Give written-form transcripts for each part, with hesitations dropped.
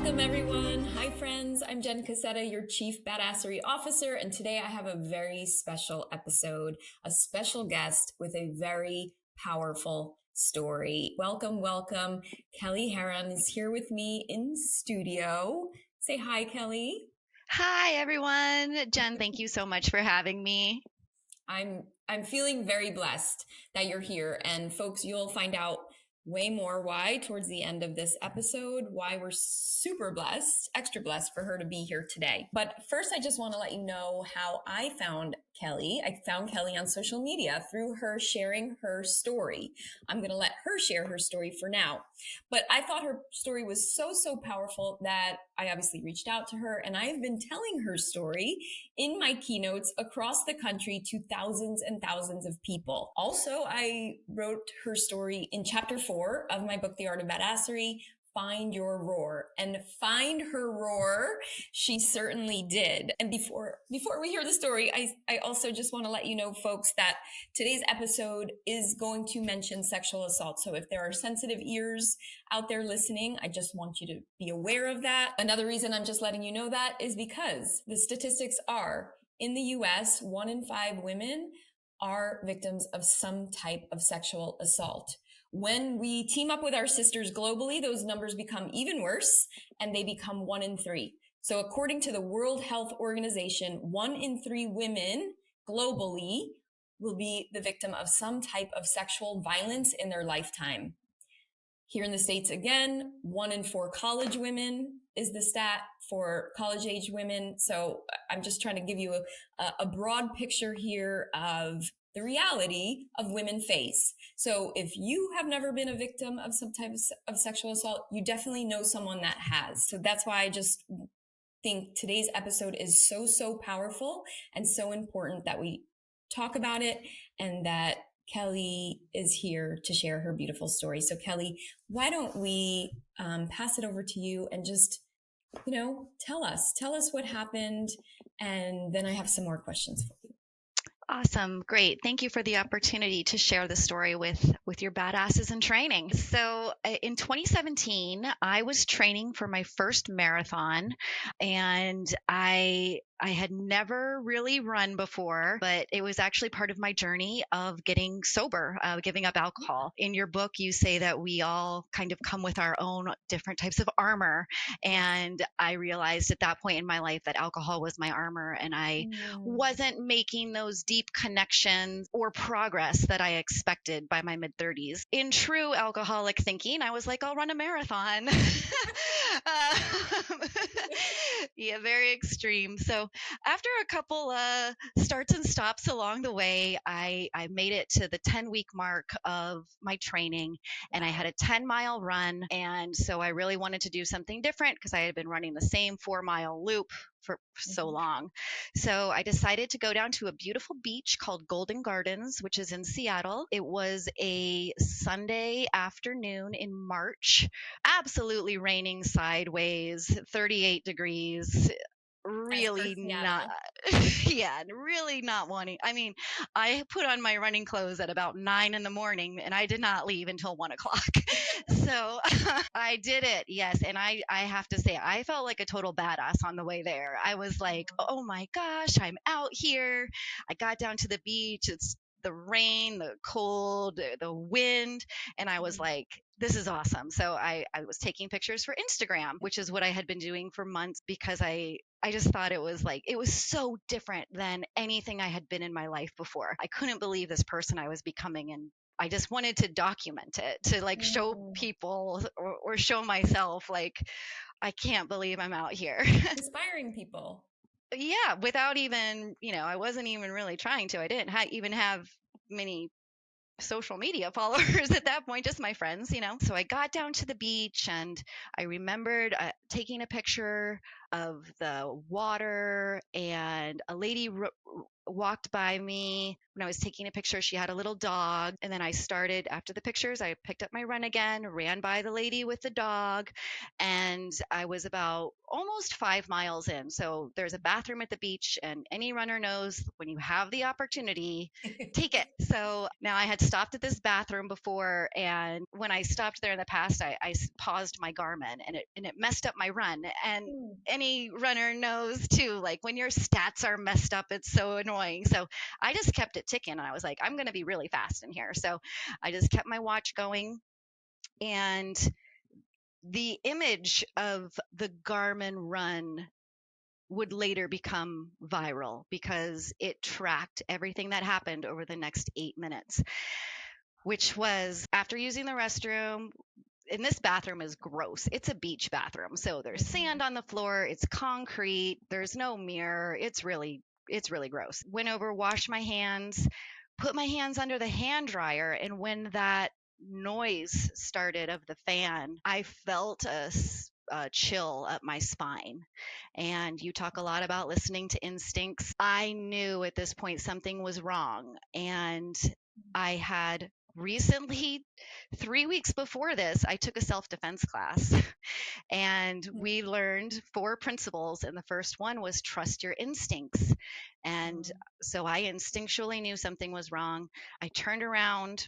Welcome, everyone. Hi, friends. I'm Jen Cassetta, your Chief Badassery Officer, and today I have a very special episode, a special guest with a very powerful story. Welcome. Kelly Heron is here with me in studio. Say hi, Kelly. Hi, everyone. Jen, thank you so much for having me. I'm feeling very blessed that you're here, and folks, you'll find out way more why towards the end of this episode, why we're super blessed, extra blessed for her to be here today. But first, I just want to let you know how I found Kelly. I found Kelly on social media through her sharing her story. I'm going to let her share her story for now. But I thought her story was so powerful that I obviously reached out to her, and I've been telling her story in my keynotes across the country to thousands and thousands of people. Also, I wrote her story in chapter 4 of my book, The Art of Badassery, Find Your Roar. And find her roar, she certainly did. And before we hear the story, I also just want to let you know, folks, that today's episode is going to mention sexual assault. So if there are sensitive ears out there listening, I just want you to be aware of that. Another reason I'm just letting you know that is because the statistics are, in the US, 1 in 5 women are victims of some type of sexual assault. When we team up with our sisters globally, those numbers become even worse, and they become 1 in 3. So according to the World Health Organization, 1 in 3 women globally will be the victim of some type of sexual violence in their lifetime. Here in the States, again, 1 in 4 college women is the stat for college-age women. So I'm just trying to give you a broad picture here of the reality of women face. So if you have never been a victim of some type of sexual assault, you definitely know someone that has. So that's why I just think today's episode is so powerful and so important that we talk about it, and that Kelly is here to share her beautiful story. So Kelly, why don't we pass it over to you and just, tell us what happened, and then I have some more questions for you. Awesome. Great. Thank you for the opportunity to share the story with your badasses in training. So in 2017, I was training for my first marathon, and I had never really run before, but it was actually part of my journey of getting sober, giving up alcohol. In your book, you say that we all kind of come with our own different types of armor. And I realized at that point in my life that alcohol was my armor, and I wasn't making those deep connections or progress that I expected by my mid-30s. In true alcoholic thinking, I was like, I'll run a marathon. Yeah, very extreme. So after a couple starts and stops along the way, I made it to the 10-week mark of my training, and I had a 10-mile run. And so I really wanted to do something different because I had been running the same 4-mile loop for so long. So I decided to go down to a beautiful beach called Golden Gardens, which is in Seattle. It was a Sunday afternoon in March, absolutely raining sideways, 38 degrees. Really not, yeah, really not wanting. I mean, I put on my running clothes at about 9 in the morning, and I did not leave until 1 o'clock. So I did it, yes. And I have to say, I felt like a total badass on the way there. I was like, oh my gosh, I'm out here. I got down to the beach. It's the rain, the cold, the wind. And I was like, this is awesome. So I was taking pictures for Instagram, which is what I had been doing for months, because I just thought it was so different than anything I had been in my life before. I couldn't believe this person I was becoming, and I just wanted to document it, to show people or show myself, like, I can't believe I'm out here. Inspiring people. Yeah, without even, I wasn't even really trying to. I didn't even have many social media followers at that point, just my friends. So I got down to the beach, and I remembered taking a picture of the water, and a lady walked by me when I was taking a picture. She had a little dog. And then I started, after the pictures, I picked up my run again, ran by the lady with the dog. And I was about almost 5 miles in. So there's a bathroom at the beach, and any runner knows when you have the opportunity, take it. So now I had stopped at this bathroom before. And when I stopped there in the past, I paused my Garmin, and it messed up my run. And any runner knows too, like when your stats are messed up, it's so annoying. So I just kept it ticking, and I was like, I'm going to be really fast in here. So I just kept my watch going. And the image of the Garmin run would later become viral because it tracked everything that happened over the next 8 minutes, which was after using the restroom. And this bathroom is gross. It's a beach bathroom. So there's sand on the floor. It's concrete. There's no mirror. It's really gross. Went over, washed my hands, put my hands under the hand dryer. And when that noise started of the fan, I felt a chill up my spine. And you talk a lot about listening to instincts. I knew at this point something was wrong. And I had recently, 3 weeks before this, I took a self-defense class. And we learned 4 principles. And the first one was trust your instincts. And so I instinctually knew something was wrong. I turned around,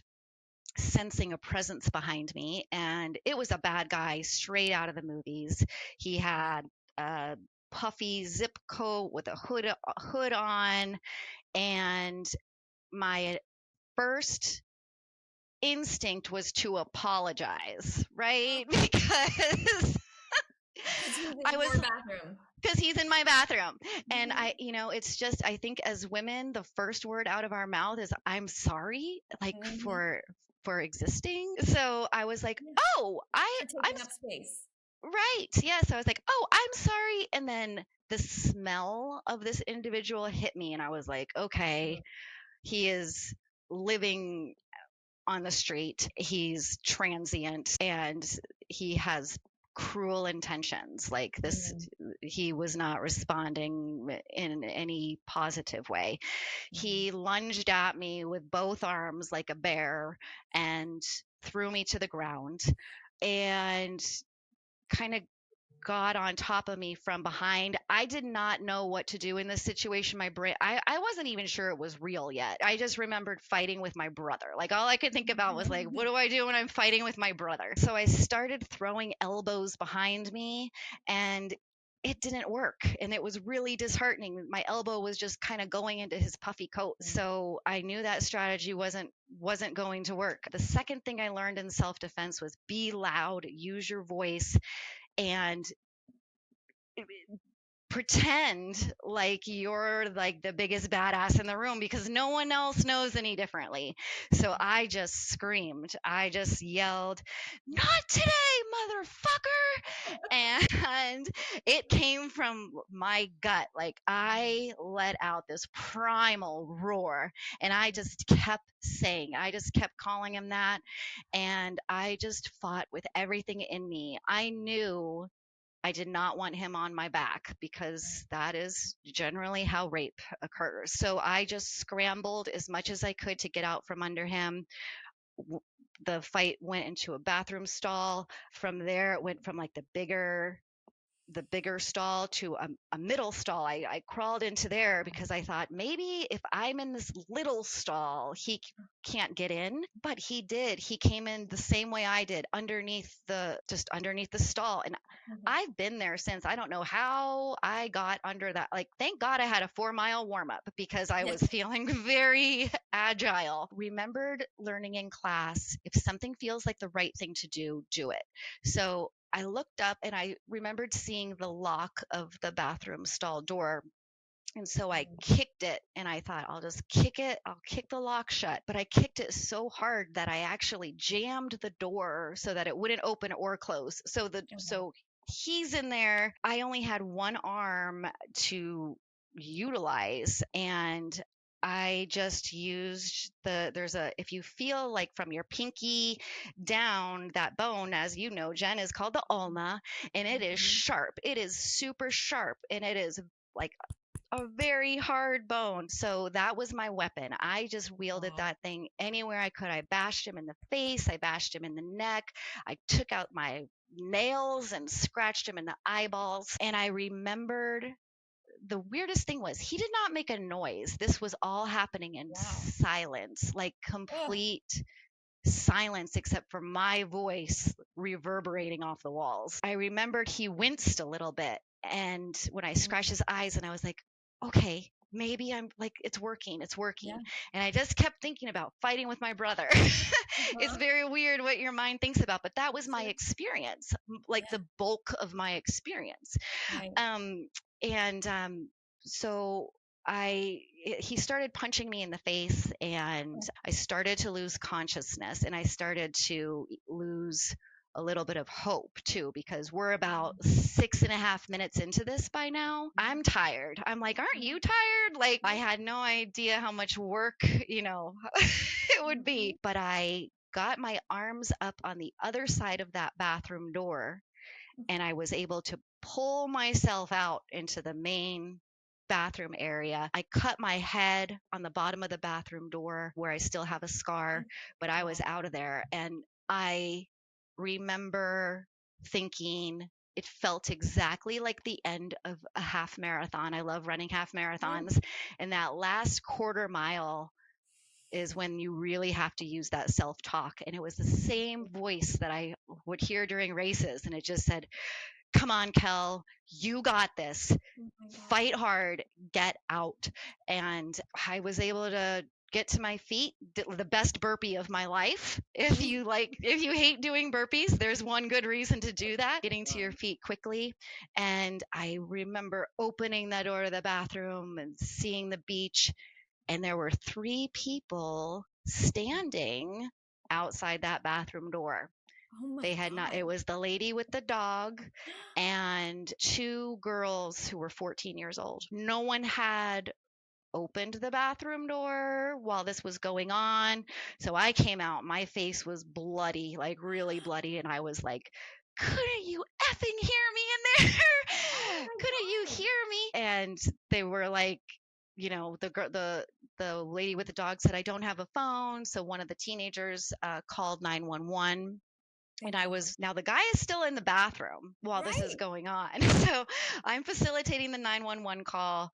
sensing a presence behind me. And it was a bad guy straight out of the movies. He had a puffy zip coat with a hood on. And my first instinct was to apologize, right? Because I was because he's in my bathroom. And it's just, I think as women, the first word out of our mouth is I'm sorry, like for existing. So I was like, oh, I'm up space. Right. Yes. I was like, oh, I'm sorry. And then the smell of this individual hit me, and I was like, okay, he is living on the street. He's transient, and he has cruel intentions. Like this, he was not responding in any positive way. He lunged at me with both arms like a bear and threw me to the ground, and kind of got on top of me from behind. I did not know what to do in this situation. My brain, I wasn't even sure it was real yet. I just remembered fighting with my brother. Like all I could think about was like, what do I do when I'm fighting with my brother? So I started throwing elbows behind me, and it didn't work. And it was really disheartening. My elbow was just kind of going into his puffy coat. So I knew that strategy wasn't going to work. The second thing I learned in self-defense was be loud, use your voice, and pretend like you're like the biggest badass in the room, because no one else knows any differently. So I just screamed. I just yelled, "Not today, motherfucker!" And it came from my gut. Like I let out this primal roar, and I just kept I just kept calling him that. And I just fought with everything in me. I knew I did not want him on my back, because that is generally how rape occurs. So I just scrambled as much as I could to get out from under him. The fight went into a bathroom stall. From there, it went from like the bigger stall to a middle stall. I crawled into there because I thought maybe if I'm in this little stall, he can't get in, but he did. He came in the same way I did, underneath the stall. And I've been there since. I don't know how I got under that. Like, thank God I had a 4-mile warm up, because I was feeling very agile. Remembered learning in class, if something feels like the right thing to do, do it. So I looked up, and I remembered seeing the lock of the bathroom stall door. And so I kicked it, and I thought, I'll just kick it. I'll kick the lock shut. But I kicked it so hard that I actually jammed the door so that it wouldn't open or close. So he's in there. I only had one arm to utilize, and I just used if you feel like from your pinky down, that bone, as you know, Jen, is called the ulna, and it is sharp. It is super sharp, and it is like a very hard bone. So that was my weapon. I just wielded Wow. that thing anywhere I could. I bashed him in the face. I bashed him in the neck. I took out my nails and scratched him in the eyeballs. And I remembered the weirdest thing was he did not make a noise. This was all happening in Wow. silence, like Ugh. complete silence except for my voice reverberating off the walls. I remembered he winced a little bit. And when I scratched his eyes, and I was like, okay, maybe I'm like, it's working, it's working. Yeah. And I just kept thinking about fighting with my brother. It's very weird what your mind thinks about, but that was my Sure. experience, like Yeah. the bulk of my experience. Right. And so he started punching me in the face, and I started to lose consciousness, and I started to lose a little bit of hope too, because we're about 6.5 minutes into this by now. I'm tired. I'm like, aren't you tired? Like, I had no idea how much work, it would be. But I got my arms up on the other side of that bathroom door, and I was able to pull myself out into the main bathroom area. I cut my head on the bottom of the bathroom door where I still have a scar, but I was out of there. And I remember thinking it felt exactly like the end of a half marathon. I love running half marathons. And that last quarter mile is when you really have to use that self-talk. And it was the same voice that I would hear during races. And it just said, come on, Kel, you got this. Fight hard, get out. And I was able to get to my feet, the best burpee of my life. If you hate doing burpees, there's one good reason to do that, getting to your feet quickly. And I remember opening that door to the bathroom and seeing the beach, and there were 3 people standing outside that bathroom door. Oh my They had not, God. it was the lady with the dog and 2 girls who were 14 years old. No one had opened the bathroom door while this was going on. So I came out, my face was bloody, like really bloody. And I was like, couldn't you effing hear me in there? Couldn't you hear me? And they were like, the lady with the dog said, I don't have a phone. So one of the teenagers called 911. And now the guy is still in the bathroom while this is going on. So I'm facilitating the 911 call.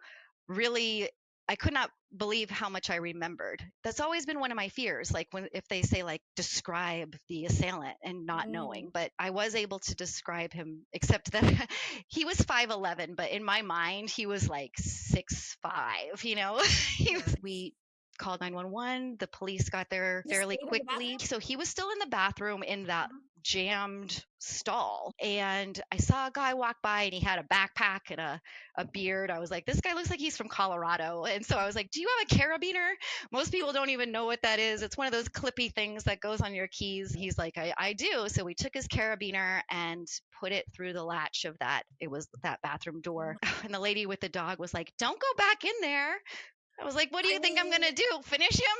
Really, I could not believe how much I remembered. That's always been one of my fears. Like if they say like, describe the assailant and not knowing, but I was able to describe him, except that he was 5'11", but in my mind, he was like 6'5", we called 911. The police got there fairly quickly. So he was still in the bathroom in that jammed stall. And I saw a guy walk by, and he had a backpack and a beard. I was like, this guy looks like he's from Colorado. And so I was like, do you have a carabiner? Most people don't even know what that is. It's one of those clippy things that goes on your keys. He's like, I do. So we took his carabiner and put it through the latch of that bathroom door. And the lady with the dog was like, don't go back in there. I was like, what do you think I'm going to do? Finish him?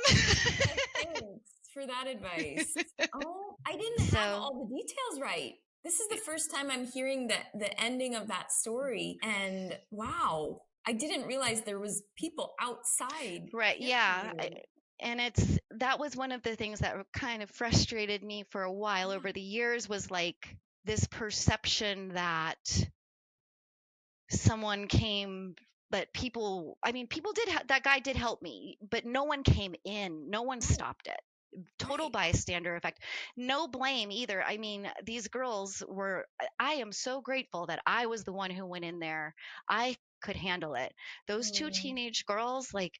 Thanks for that advice. Oh, I didn't have all the details right. This is the first time I'm hearing the ending of that story. And wow, I didn't realize there was people outside. Right. Yeah. And that was one of the things that kind of frustrated me for a while over the years, was like this perception that someone came, but that guy did help me, but no one came in. No one stopped it. Total bystander effect. No blame either. I mean, these girls I am so grateful that I was the one who went in there. I could handle it. Those 2 teenage girls, like,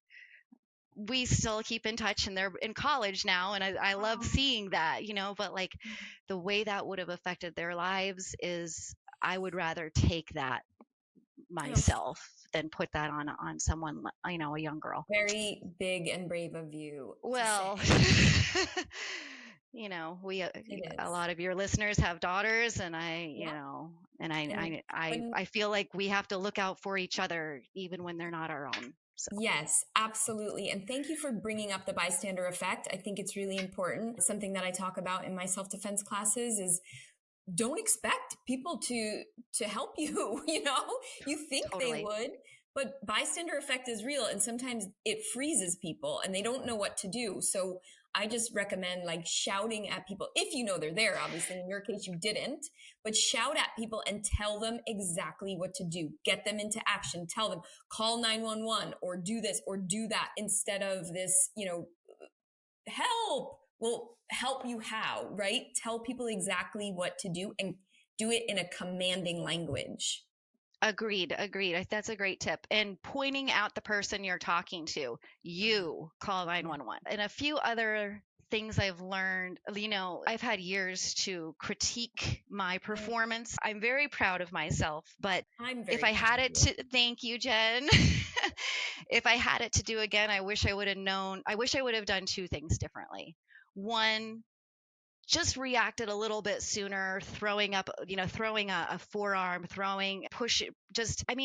we still keep in touch, and they're in college now. And I love seeing that, but like the way that would have affected their lives is, I would rather take that myself than put that on someone, a young girl. Very big and brave of you. Well, a lot of your listeners have daughters, and I feel like we have to look out for each other even when they're not our own. So. Yes, absolutely. And thank you for bringing up the bystander effect. I think it's really important. Something that I talk about in my self-defense classes is, don't expect people to help you. You think they would, But bystander effect is real, and sometimes it freezes people and they don't know what to do. So I just recommend like shouting at people if you know they're there. Obviously, in your case, you didn't, but shout at people and tell them exactly what to do. Get them into action. Tell them, call 911 or do this or do that, instead of this, help. Well, help you how, right? Tell people exactly what to do and do it in a commanding language. Agreed. That's a great tip. And pointing out the person you're talking to, you call 911. And a few other things I've learned, I've had years to critique my performance. I'm very proud of myself, but I'm very if I had proud it of you. to, thank you, Jen. If I had it to do again, I wish I would have done two things differently. One, just reacted a little bit sooner, throwing a forearm,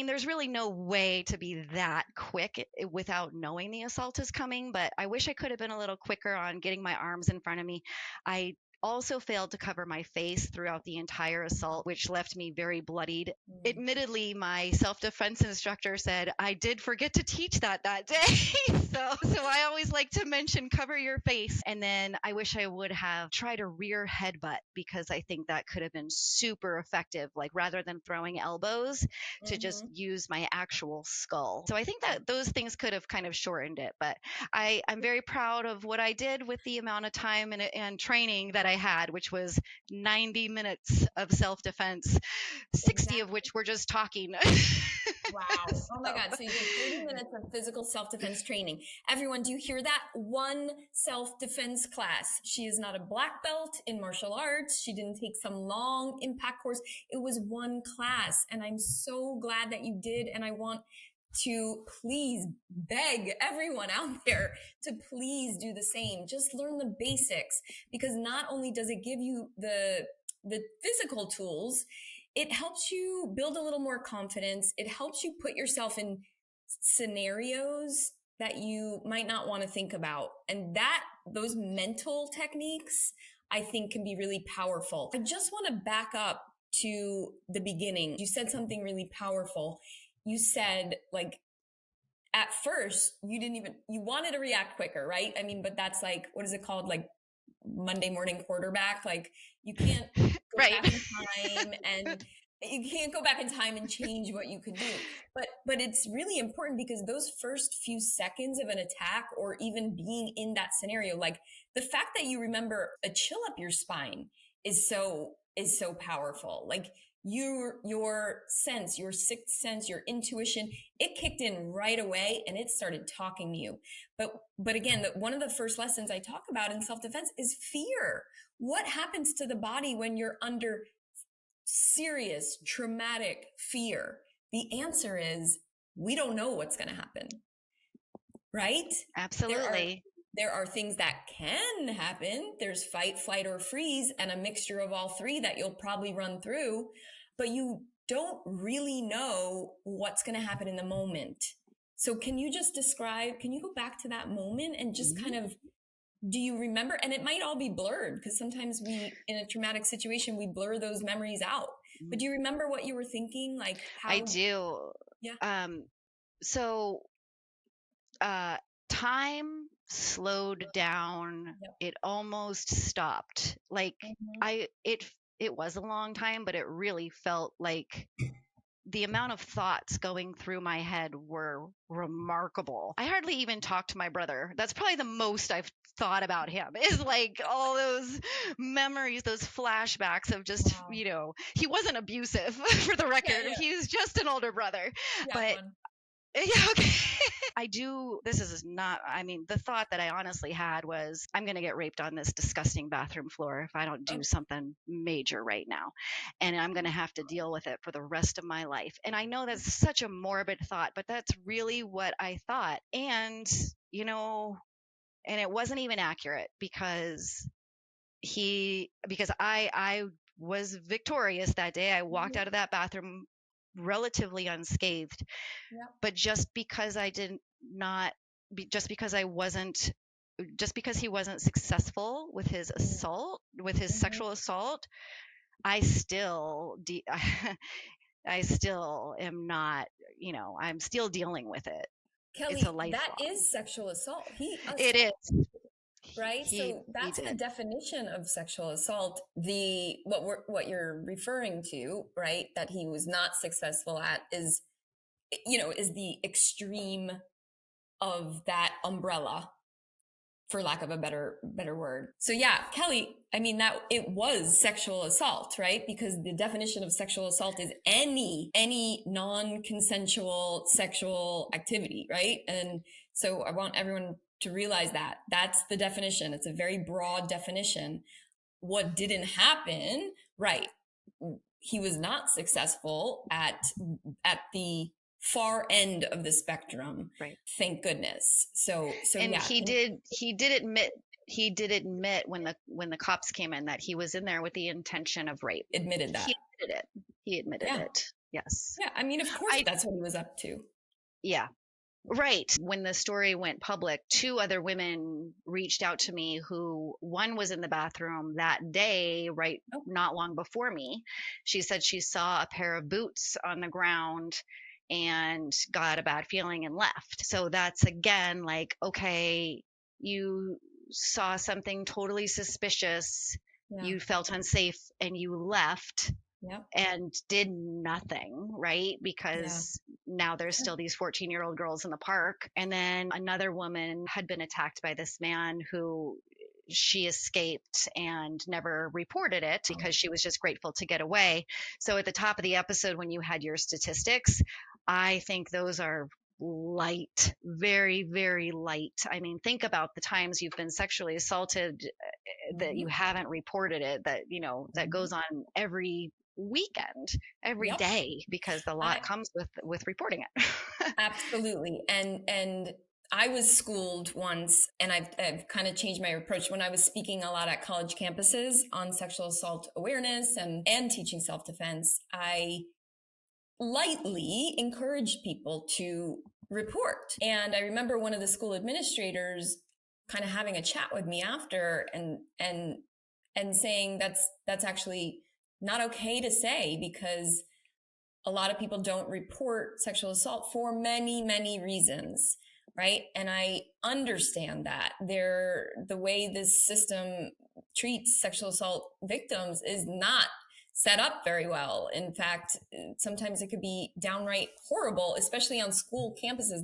there's really no way to be that quick without knowing the assault is coming, but I wish I could have been a little quicker on getting my arms in front of me. I also failed to cover my face throughout the entire assault, which left me very bloodied. Admittedly, my self-defense instructor said I did forget to teach that day. So I always like to mention cover your face. And then I wish I would have tried a rear headbutt, because I think that could have been super effective, like rather than throwing elbows, to just use my actual skull. So I think that those things could have kind of shortened it. But I'm very proud of what I did with the amount of time and training that I had, which was 90 minutes of self-defense, 60 of which were just talking. Wow. Oh my God. So you did 30 minutes of physical self-defense training. Everyone, do you hear that? One self-defense class. She is not a black belt in martial arts. She didn't take some long impact course. It was one class. And I'm so glad that you did. And I want to please beg everyone out there to please do the same. Just learn the basics, because not only does it give you the physical tools, it helps you build a little more confidence. It helps you put yourself in scenarios that you might not want to think about. And those mental techniques, I think, can be really powerful. I just want to back up to the beginning. You said something really powerful. You said, like, at first you wanted to react quicker, right? I mean, but that's like, what is it called? Like Monday morning quarterback. Like, you can't go right. back in time and you can't go back in time and change what you could do. But it's really important, because those first few seconds of an attack, or even being in that scenario, like the fact that you remember a chill up your spine is so powerful. Like your sense, your sixth sense, your intuition, it kicked in right away and it started talking to you. But again, one of the first lessons I talk about in self-defense is fear. What happens to the body when you're under serious traumatic fear? The answer is, we don't know what's going to happen, right? Absolutely. There are things that can happen. There's fight, flight, or freeze, and a mixture of all three that you'll probably run through, but you don't really know what's going to happen in the moment. So can you go back to that moment and just kind of, do you remember? And it might all be blurred, because sometimes in a traumatic situation, we blur those memories out. But do you remember what you were thinking? Like how? I do. Yeah. So time slowed down. Yep. It almost stopped. Like it was a long time, but it really felt like the amount of thoughts going through my head were remarkable. I hardly even talked to my brother. That's probably the most I've thought about him, is like all those memories, those flashbacks of just, Wow. He wasn't abusive for the record. Yeah. He was just an older brother. Yeah, but yeah, okay. The thought that I honestly had was, I'm going to get raped on this disgusting bathroom floor if I don't do something major right now. And I'm going to have to deal with it for the rest of my life. And I know that's such a morbid thought, but that's really what I thought. And, and it wasn't even accurate, because I was victorious that day. I walked out of that bathroom relatively unscathed. Yep. But just because he wasn't successful with his assault, with his sexual assault, I still I still am not, I'm still dealing with it. It's a Kelly, that lifelong. is sexual assault. He It assaulted, is. right? So He that's the did. definition of sexual assault. What you're referring to, right? That he was not successful at is the extreme of that umbrella, for lack of a better word. So yeah, Kelly, I mean, that it was sexual assault, right? Because the definition of sexual assault is any non-consensual sexual activity, right? And so I want everyone to realize that that's the definition. It's a very broad definition. What didn't happen, right? He was not successful at the far end of the spectrum. Right. Thank goodness. So And yeah. he did admit when the cops came in that he was in there with the intention of rape. Admitted that. He admitted it. Yes. Yeah. I mean, of course that's what he was up to. Yeah. Right. When the story went public, 2 other women reached out to me who, one was in the bathroom that day, right, not long before me. She said she saw a pair of boots on the ground and got a bad feeling and left. So that's again like, okay, you saw something totally suspicious, you felt unsafe, and you left. Yep. And did nothing, right? Because now there's still these 14-year-old girls in the park. And then another woman had been attacked by this man who she escaped and never reported it because she was just grateful to get away. So at the top of the episode, when you had your statistics, I think those are light, very, very light. I mean, think about the times you've been sexually assaulted that you haven't reported it, that goes on every weekend, every day, because the lot comes with reporting it. Absolutely. And I was schooled once, and I've kind of changed my approach when I was speaking a lot at college campuses on sexual assault awareness and teaching self-defense. I lightly encouraged people to report. And I remember one of the school administrators kind of having a chat with me after and saying that's actually not okay to say, because a lot of people don't report sexual assault for many, many reasons, right? And I understand that the way this system treats sexual assault victims is not set up very well. In fact, sometimes it could be downright horrible, especially on school campuses.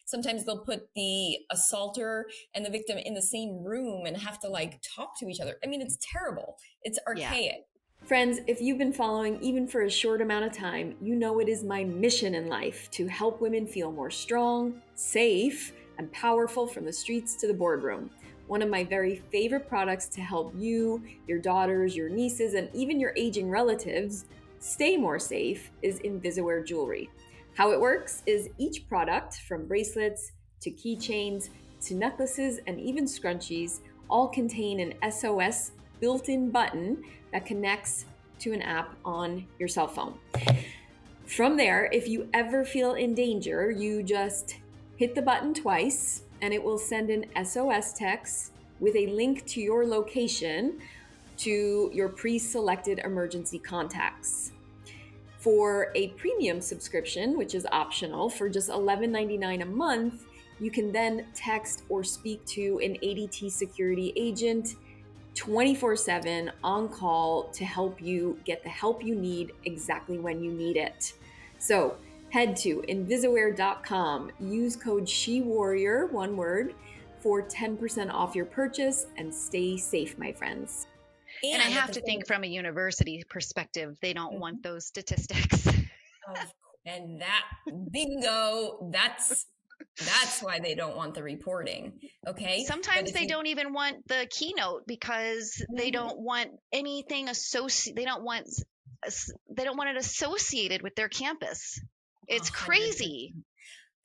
Sometimes they'll put the assaulter and the victim in the same room and have to talk to each other. I mean, it's terrible. It's archaic. Yeah. Friends, if you've been following even for a short amount of time, you know it is my mission in life to help women feel more strong, safe, and powerful from the streets to the boardroom. One of my very favorite products to help you, your daughters, your nieces, and even your aging relatives stay more safe is Invisaware jewelry. How it works is each product, from bracelets to keychains to necklaces and even scrunchies, all contain an SOS built-in button that connects to an app on your cell phone. From there, if you ever feel in danger, you just hit the button twice and it will send an SOS text with a link to your location to your pre-selected emergency contacts. For a premium subscription, which is optional, for just $11.99 a month, you can then text or speak to an ADT security agent 24/7 on call to help you get the help you need exactly when you need it. So head to invisaware.com, use code SHEWARRIOR, one word, for 10% off your purchase, and stay safe, my friends. And I have to think from a university perspective, they don't want those statistics. And that, bingo, that's why they don't want the reporting. Okay. Sometimes they don't even want the keynote because they don't want anything they don't want it associated with their campus. It's crazy.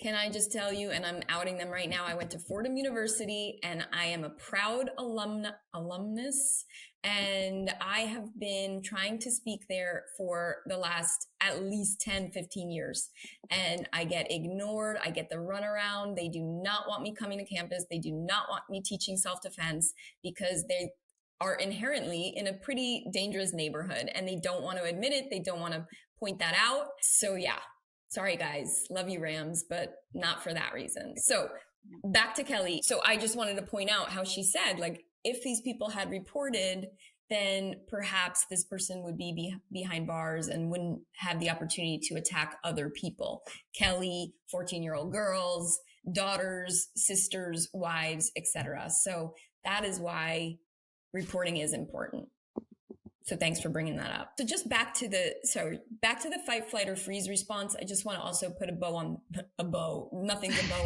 Can I just tell you, and I'm outing them right now, I went to Fordham University and I am a proud alumnus, and I have been trying to speak there for the last at least 10, 15 years. And I get ignored. I get the runaround. They do not want me coming to campus. They do not want me teaching self-defense because they are inherently in a pretty dangerous neighborhood and they don't want to admit it. They don't want to point that out. So yeah, sorry guys, love you Rams, but not for that reason. So back to Kelly. So I just wanted to point out how she said, like, if these people had reported, then perhaps this person would be behind bars and wouldn't have the opportunity to attack other people. Kelly, 14-year-old girls, daughters, sisters, wives, etc. So that is why reporting is important. So thanks for bringing that up. So just back to the fight, flight, or freeze response. I just want to also put nothing's a bow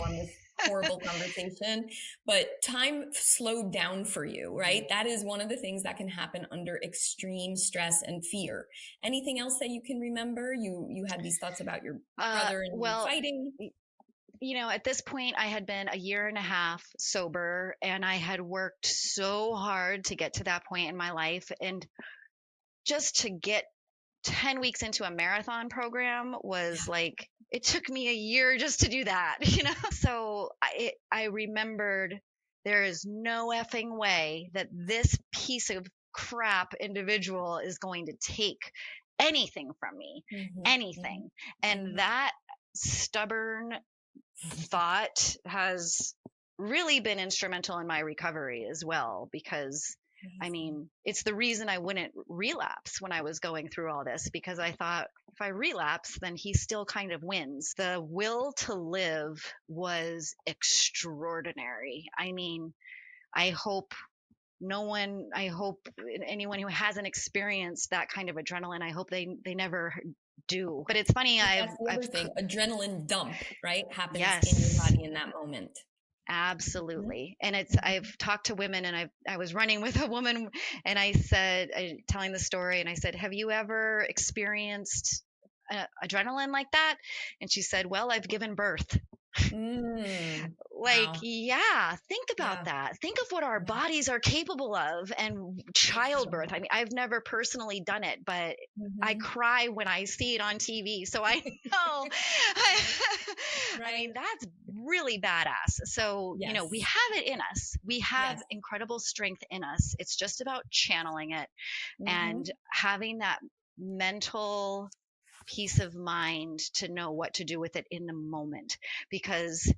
on this horrible conversation, but time slowed down for you, right? That is one of the things that can happen under extreme stress and fear. Anything else that you can remember? You had these thoughts about your brother and fighting. At this point, I had been a year and a half sober, and I had worked so hard to get to that point in my life. And just to get 10 weeks into a marathon program was like, it took me a year just to do that, So I remembered there is no effing way that this piece of crap individual is going to take anything from me, anything. And that stubborn thought has really been instrumental in my recovery as well, because I mean, it's the reason I wouldn't relapse when I was going through all this, because I thought if I relapse, then he still kind of wins. The will to live was extraordinary. I mean, I hope anyone who hasn't experienced that kind of adrenaline, I hope they never do. But it's funny, adrenaline dump, right? Happens yes. in your body in that moment. Absolutely. And I've talked to women, and I was running with a woman, and I said, telling the story, and I said, have you ever experienced adrenaline like that? And she said, well, I've given birth. Like, wow. Yeah, think about that. Think of what our bodies are capable of, and childbirth. I mean, I've never personally done it, but I cry when I see it on TV. So I know, I mean, that's really badass. So, we have it in us. We have incredible strength in us. It's just about channeling it and having that mental peace of mind to know what to do with it in the moment, because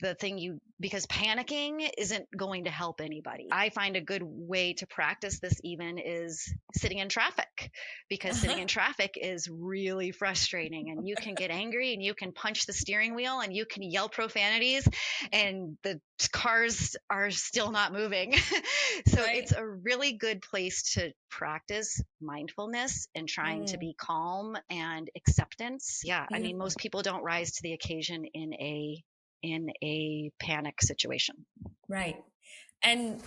panicking isn't going to help anybody. I find a good way to practice this even is sitting in traffic, because sitting in traffic is really frustrating, and you can get angry, and you can punch the steering wheel, and you can yell profanities, and the cars are still not moving. So it's a really good place to practice mindfulness and trying to be calm and acceptance. Yeah. I mean, most people don't rise to the occasion in a panic situation. Right. And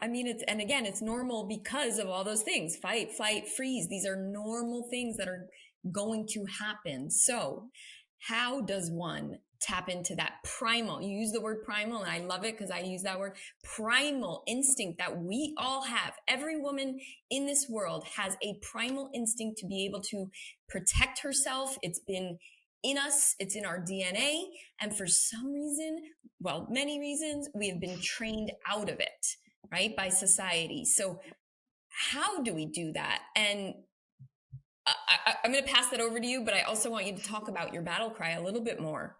I mean, it's normal because of all those things: fight, flight, freeze. These are normal things that are going to happen. So how does one tap into that primal, you use the word primal, and I love it because I use that word, primal instinct that we all have. Every woman in this world has a primal instinct to be able to protect herself. It's been in us, it's in our DNA. And for some reason, many reasons, we have been trained out of it, right? By society. So how do we do that? And I'm going to pass that over to you, but I also want you to talk about your battle cry a little bit more.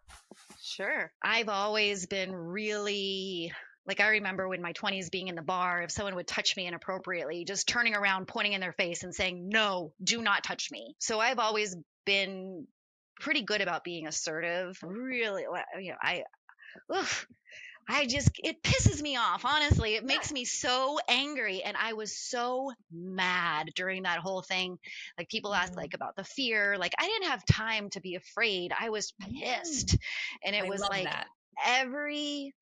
Sure. I've always been really, like, I remember in my 20s being in the bar, if someone would touch me inappropriately, just turning around, pointing in their face and saying, no, do not touch me. So I've always been pretty good about being assertive. Really, it pisses me off. Honestly, it makes me so angry. And I was so mad during that whole thing. Like, people asked about the fear. Like, I didn't have time to be afraid. I was pissed. And it was like every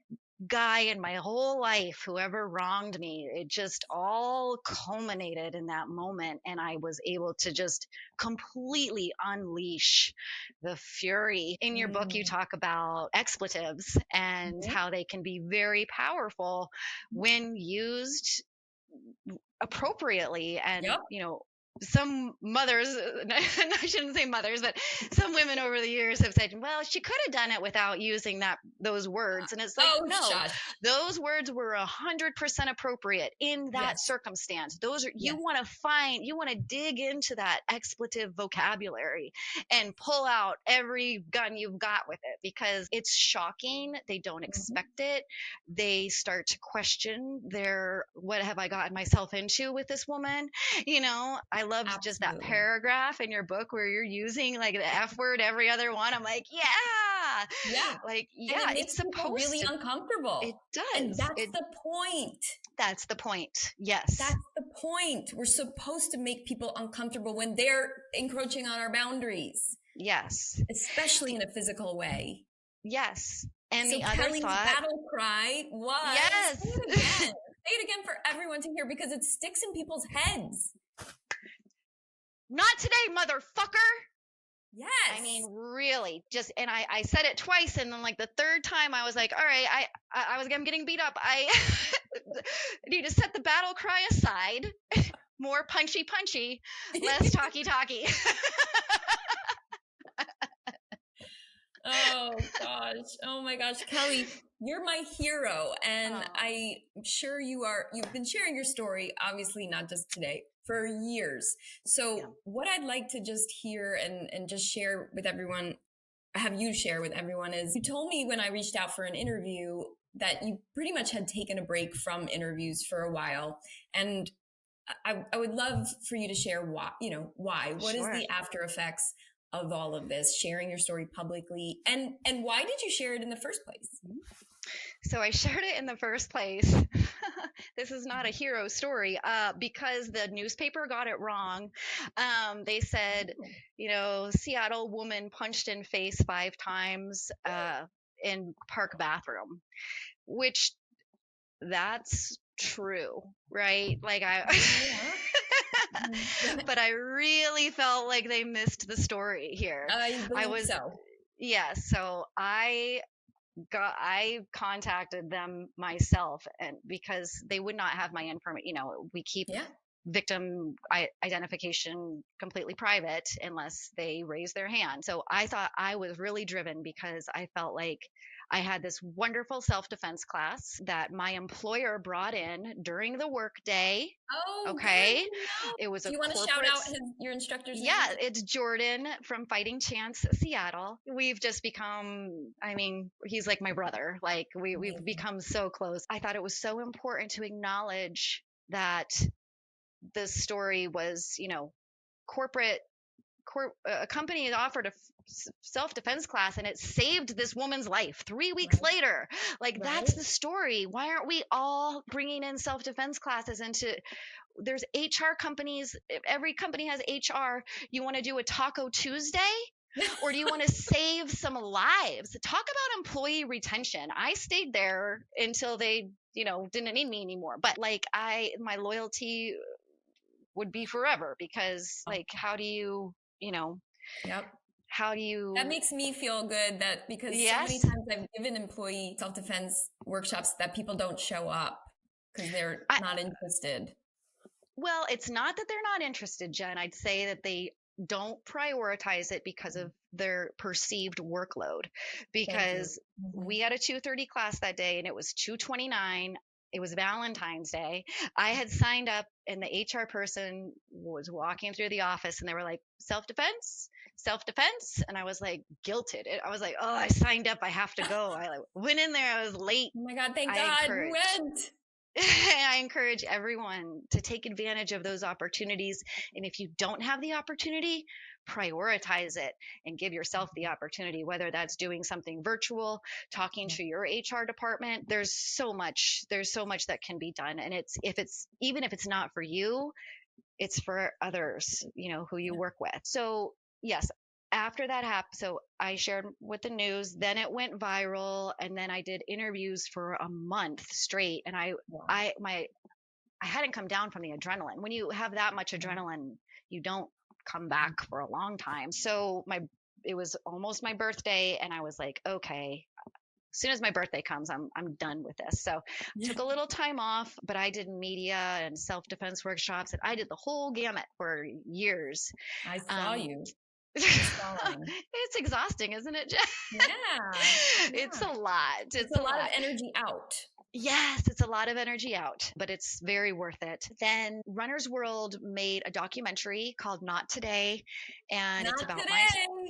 guy in my whole life, whoever wronged me, it just all culminated in that moment. And I was able to just completely unleash the fury. In your book, you talk about expletives and how they can be very powerful when used appropriately. And, some mothers, I shouldn't say mothers, but some women over the years have said, well, she could have done it without using those words. And it's like, Oh, no, shush. those words were 100% appropriate in that Yes. circumstance. Those are, Yes. you want to dig into that expletive vocabulary and pull out every gun you've got with it, because it's shocking. They don't expect it. They start to question what have I gotten myself into with this woman? I loved just that Absolutely. paragraph in your book where you're using like the F word every other one. I'm like, Yeah. like, And yeah, it makes it's people supposed really to. uncomfortable. It does. And that's the point. That's the point. Yes. That's the point. We're supposed to make people uncomfortable when they're encroaching on our boundaries. Yes. Especially in a physical way. Yes. And so the other Kelly's thought, battle cry was, yes. Say it again. Say it again for everyone to hear, because it sticks in people's heads. Not today, motherfucker. Yes. I mean, really, and I said it twice, and then like the third time I was like, all right, I'm getting beat up. I need to set the battle cry aside. More punchy, less talky. Oh my gosh, Kelly, you're my hero. And I'm sure you've been sharing your story, obviously not just today, for years. So what I'd like to just hear and just share with everyone, have you share with everyone, is you told me when I reached out for an interview that you pretty much had taken a break from interviews for a while. And I would love for you to share why. What is the after effects of all of this, sharing your story publicly, and why did you share it in the first place? So I shared it in the first place. This is not a hero story, because the newspaper got it wrong. They said, Seattle woman punched in face 5 times in park bathroom, which that's true, right? Like but I really felt like they missed the story here. So I contacted them myself, and because they would not have my information, we keep victim identification completely private unless they raise their hand. So I thought I was really driven because I felt like I had this wonderful self-defense class that my employer brought in during the workday. Oh, okay. It was Do you want to shout out your instructor's name? Yeah, it's Jordan from Fighting Chance, Seattle. We've just become, he's like my brother. Like we've become so close. I thought it was so important to acknowledge that this story was, a company had offered a self-defense class and it saved this woman's life 3 weeks later. Like that's the story. Why aren't we all bringing in self-defense classes there's HR companies, every company has HR. You want to do a Taco Tuesday? Or do you want to save some lives? Talk about employee retention. I stayed there until they, didn't need me anymore. But my loyalty would be forever, because how do you, how do you... That makes me feel good, because so many times I've given employee self-defense workshops that people don't show up because they're not interested. Well, it's not that they're not interested, Jen. I'd say that they don't prioritize it because of their perceived workload. Because we had a 2:30 class that day and it was 2:29. It was Valentine's Day. I had signed up and the HR person was walking through the office and they were like, self-defense? And I was like guilted. I was like, oh, I signed up. I have to go. I went in there. I was late. Oh my God. Thank God you went. I encourage everyone to take advantage of those opportunities. And if you don't have the opportunity, prioritize it and give yourself the opportunity, whether that's doing something virtual, talking to your HR department. There's so much that can be done. And even if it's not for you, it's for others, who you work with. So yes, after that happened, so I shared with the news, then it went viral, and then I did interviews for a month straight. And I hadn't come down from the adrenaline. When you have that much adrenaline, you don't come back for a long time. So it was almost my birthday, and I was like, okay, as soon as my birthday comes, I'm done with this. So took a little time off, but I did media and self-defense workshops, and I did the whole gamut for years. I saw you. It's exhausting, isn't it, Jen? Yeah. It's a lot. It's a lot of energy out. Yes, it's a lot of energy out, but it's very worth it. Then Runner's World made a documentary called Not Today, and it's about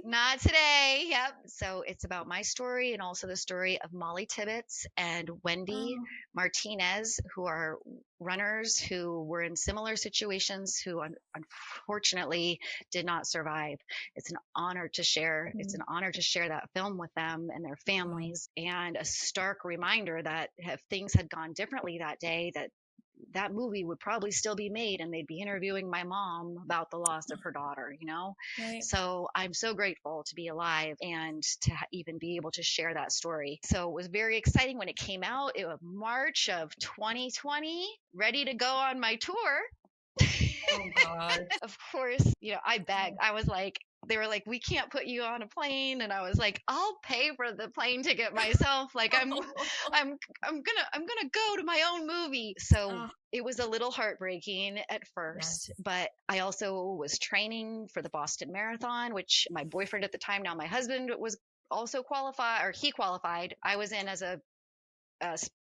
Not Today. Yep. So it's about my story and also the story of Molly Tibbetts and Wendy Martinez, who are runners who were in similar situations who unfortunately did not survive. It's an honor to share. It's an honor to share that film with them and their families, and a stark reminder that if things had gone differently that day, that movie would probably still be made, and they'd be interviewing my mom about the loss of her daughter, you know? Right. So I'm so grateful to be alive and to even be able to share that story. So it was very exciting when it came out. It was March of 2020, ready to go on my tour. Oh God. Of course, I begged. I was like, they were like, we can't put you on a plane. And I was like, I'll pay for the plane ticket myself. Like I'm gonna go to my own movie. So it was a little heartbreaking at first, but I also was training for the Boston Marathon, which my boyfriend at the time, now my husband, was also qualified, or he qualified. I was in as a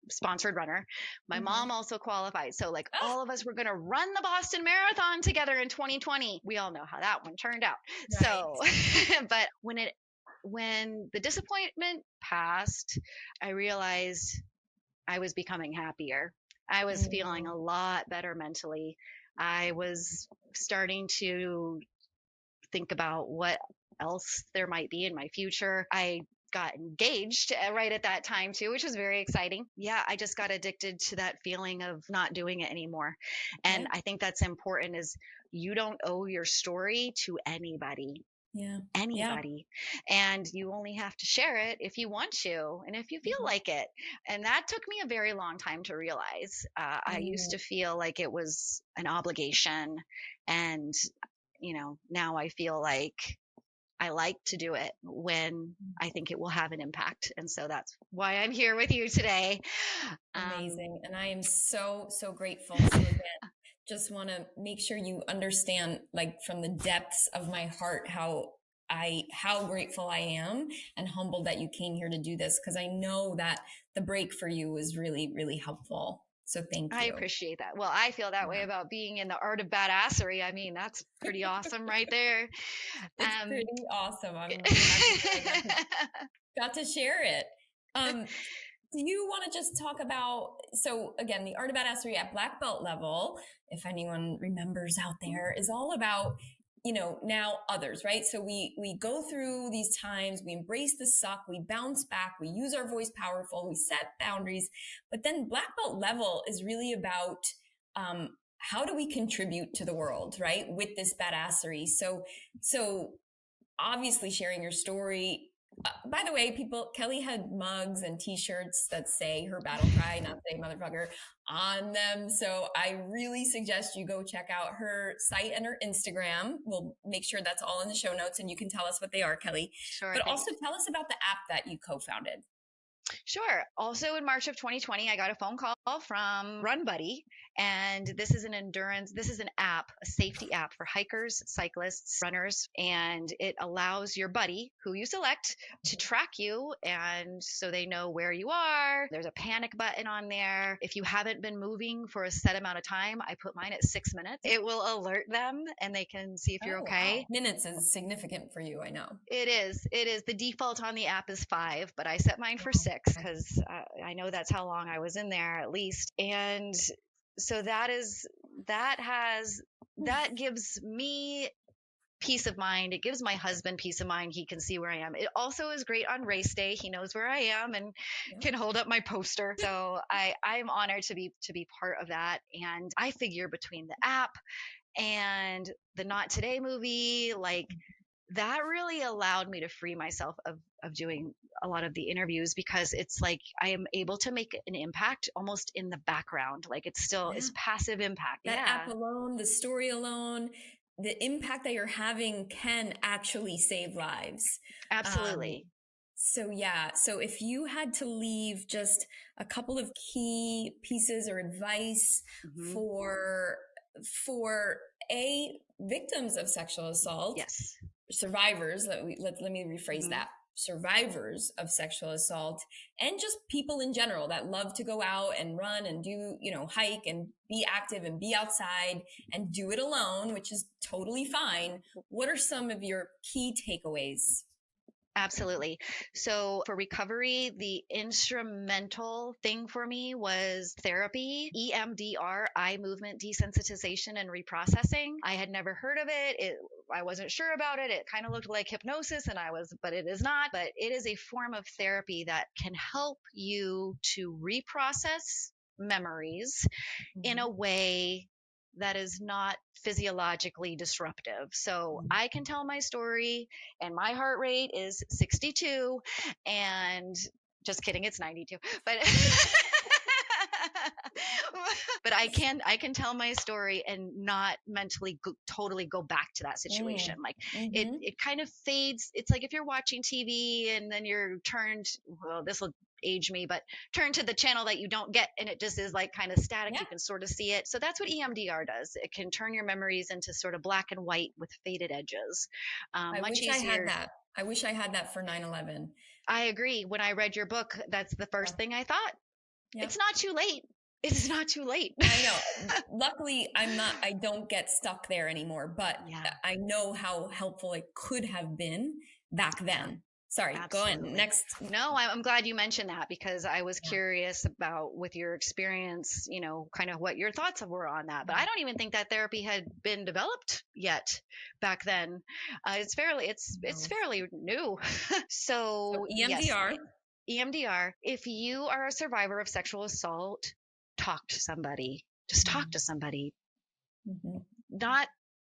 sponsored runner. My mom also qualified. So like all of us were going to run the Boston Marathon together in 2020. We all know how that one turned out. Right. So, but when the disappointment passed, I realized I was becoming happier. I was feeling a lot better mentally. I was starting to think about what else there might be in my future. I got engaged right at that time too, which was very exciting. Yeah, I just got addicted to that feeling of not doing it anymore. And I think that's important, is you don't owe your story to anybody. Yeah. Anybody. Yeah. And you only have to share it if you want to and if you feel like it. And that took me a very long time to realize. I used to feel like it was an obligation. And, now I feel like I like to do it when I think it will have an impact. And so that's why I'm here with you today. Amazing. And I am so, so grateful. So again, just want to make sure you understand, like, from the depths of my heart, how grateful I am and humbled that you came here to do this, because I know that the break for you was really, really helpful. So thank you. I appreciate that. Well, I feel that way about being in the Art of Badassery. I mean, that's pretty awesome right there. It's pretty awesome. I'm really happy got to share it. Do you want to just talk about, so again, the Art of Badassery at black belt level, if anyone remembers out there, is all about, now others, right? So we go through these times, we embrace the suck, we bounce back, we use our voice powerful, we set boundaries. But then black belt level is really about how do we contribute to the world, right? With this badassery. So obviously sharing your story. By the way, Kelly had mugs and t-shirts that say her battle cry, not say motherfucker, on them. So I really suggest you go check out her site and her Instagram. We'll make sure that's all in the show notes, and you can tell us what they are, Kelly. Sure. But also tell us about the app that you co-founded. Sure. Also in March of 2020, I got a phone call from Run Buddy, and this is an app, a safety app for hikers, cyclists, runners, and it allows your buddy, who you select, to track you, and so they know where you are. There's a panic button on there. If you haven't been moving for a set amount of time, I put mine at 6 minutes. It will alert them, and they can see if you're okay. Wow. Minutes is significant for you, I know. It is. The default on the app is 5, but I set mine for 6 because I know that's how long I was in there at least. And so that gives me peace of mind. It gives my husband peace of mind. He can see where I am. It also is great on race day. He knows where I am and can hold up my poster. So I'm honored to be part of that. And I figure between the app and the Not Today movie, like, that really allowed me to free myself of doing a lot of the interviews, because it's like I am able to make an impact almost in the background. Like, it still is passive impact. That app alone, the story alone, the impact that you're having can actually save lives. Absolutely. So yeah, so if you had to leave just a couple of key pieces or advice Mm-hmm. for victims of sexual assault, Yes. survivors, let me rephrase Mm-hmm. that. Survivors of sexual assault, and just people in general that love to go out and run and do, hike and be active and be outside and do it alone, which is totally fine. What are some of your key takeaways? Absolutely. So for recovery, the instrumental thing for me was therapy, EMDR, eye movement desensitization and reprocessing. I had never heard of it. I wasn't sure about it. It kind of looked like hypnosis but it is not. But it is a form of therapy that can help you to reprocess memories in a way that is not physiologically disruptive. So I can tell my story and my heart rate is 62 and just kidding, it's 92. But but I can tell my story and not mentally totally go back to that situation. Like it kind of fades. It's like if you're watching TV and then you're turned, well, this will age me, but turn to the channel that you don't get and it just is like kind of static. You can sort of see it. So that's what EMDR does. It can turn your memories into sort of black and white with faded edges. Much easier. I had that. I wish I had that for 9/11. I agree. When I read your book, that's the first thing I thought. It's not too late. It's not too late. I know. Luckily, I don't get stuck there anymore, but I know how helpful it could have been back then. Sorry, Absolutely. Go on. Next. No, I'm glad you mentioned that because I was curious about, with your experience, kind of what your thoughts were on that. But I don't even think that therapy had been developed yet back then. It's fairly new. So EMDR. Yes, EMDR. If you are a survivor of sexual assault, talk to somebody. Just talk to somebody. Not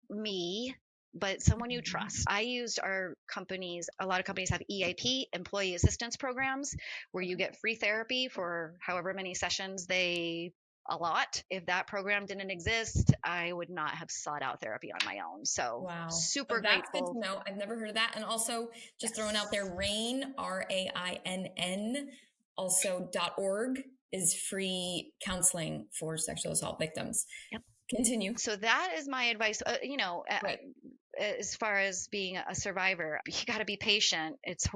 me, but someone you trust. I used a lot of companies have EAP, employee assistance programs, where you get free therapy for however many sessions they allot. If that program didn't exist, I would not have sought out therapy on my own. So super that's grateful. Good to know. I've never heard of that. And also just throwing out there, RAINN, RAINN, also .org is free counseling for sexual assault victims. Yep. Continue. So that is my advice. Right. As far as being a survivor, you got to be patient. It's,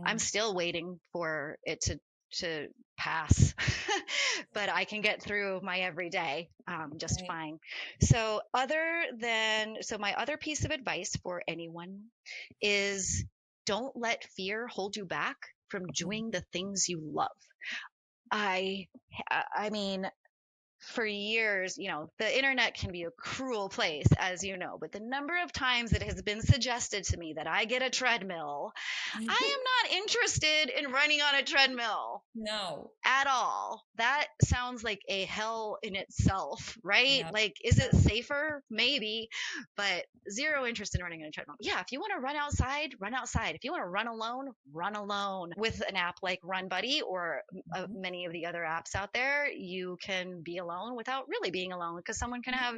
I'm still waiting for it to pass, but I can get through my everyday just fine. So my other piece of advice for anyone is don't let fear hold you back from doing the things you love. I mean, for years, the internet can be a cruel place, as you know, but the number of times it has been suggested to me that I get a treadmill, I am not interested in running on a treadmill. No. At all. That sounds like a hell in itself, right? Yep. Like, is it safer? Maybe, but zero interest in running on a treadmill. Yeah, if you want to run outside, run outside. If you want to run alone with an app like Run Buddy or many of the other apps out there. You can be alone without really being alone because someone can have,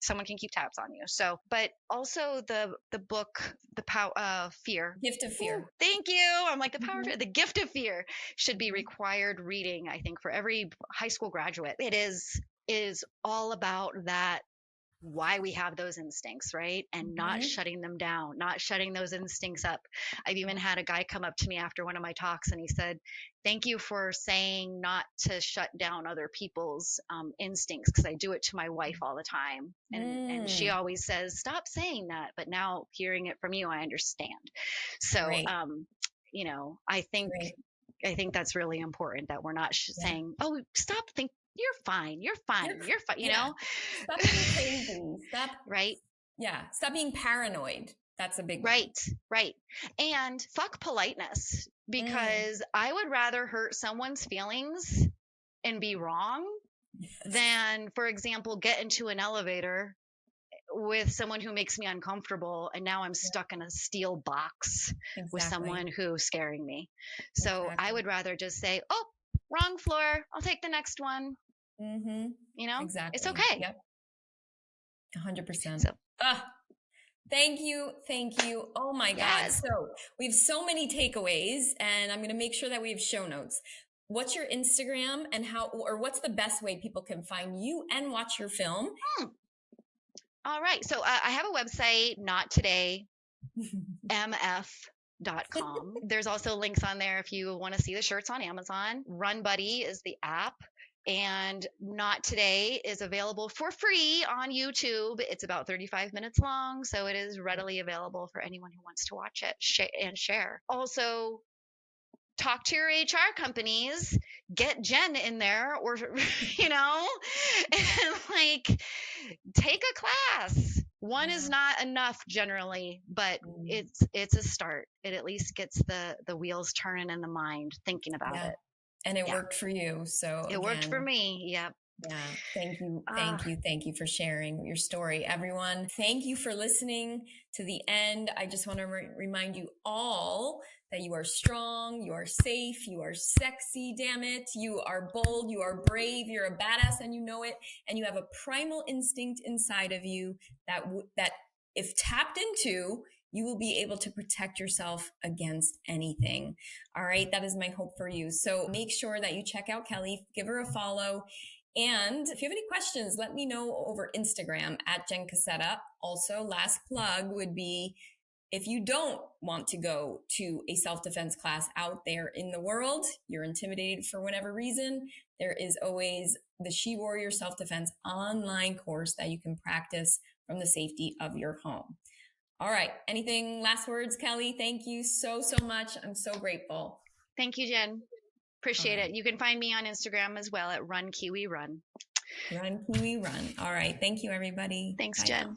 someone can keep tabs on you. So, but also the book, The Power of Fear. Gift of Fear. Ooh, thank you. I'm like, The Power of Fear. The Gift of Fear should be required reading, I think, for every high school graduate. It is all about that, why we have those instincts, right? And not shutting them down, not shutting those instincts up. I've even had a guy come up to me after one of my talks and he said, thank you for saying not to shut down other people's instincts, because I do it to my wife all the time. And she always says, stop saying that. But now hearing it from you, I understand. So, I think that's really important that we're not saying, oh, stop thinking. You're fine. You're fine. You know? Stop being crazy. Stop. Right. Yeah. Stop being paranoid. That's a big one. Right. And fuck politeness, because I would rather hurt someone's feelings and be wrong than, for example, get into an elevator with someone who makes me uncomfortable and now I'm stuck in a steel box with someone who's scaring me. So I would rather just say, oh, wrong floor. I'll take the next one. Exactly. It's okay. Yep. 100%. So, Thank you. Thank you. Oh my God. Yes. So we have so many takeaways, and I'm going to make sure that we have show notes. What's your Instagram and what's the best way people can find you and watch your film? All right. So I have a website, not today, mf.com. There's also links on there if you want to see the shirts on Amazon. Run Buddy is the app. And Not Today is available for free on YouTube. It's about 35 minutes long, so it is readily available for anyone who wants to watch it and share. Also, talk to your HR companies, get Jen in there, or, and like take a class. One is not enough generally, but it's a start. It at least gets the wheels turning in the mind, thinking about it. And it worked for you. So it worked for me. Yep. Yeah. Thank you. Thank you for sharing your story, everyone. Thank you for listening to the end. I just want to remind you all that you are strong, you are safe, you are sexy, damn it. You are bold, you are brave, you're a badass and you know it. And you have a primal instinct inside of you that if tapped into, you will be able to protect yourself against anything. All right. That is my hope for you. So make sure that you check out Kelly, give her a follow. And if you have any questions, let me know over Instagram at Jen Cassetta. Also, last plug would be, if you don't want to go to a self-defense class out there in the world, you're intimidated for whatever reason, there is always the She Warrior Self-Defense online course that you can practice from the safety of your home. All right. Anything last words, Kelly? Thank you so much. I'm so grateful. Thank you, Jen. Appreciate it. You can find me on Instagram as well at Run Kiwi Run. Run Kiwi Run. All right. Thank you, everybody. Thanks, Bye Jen. now.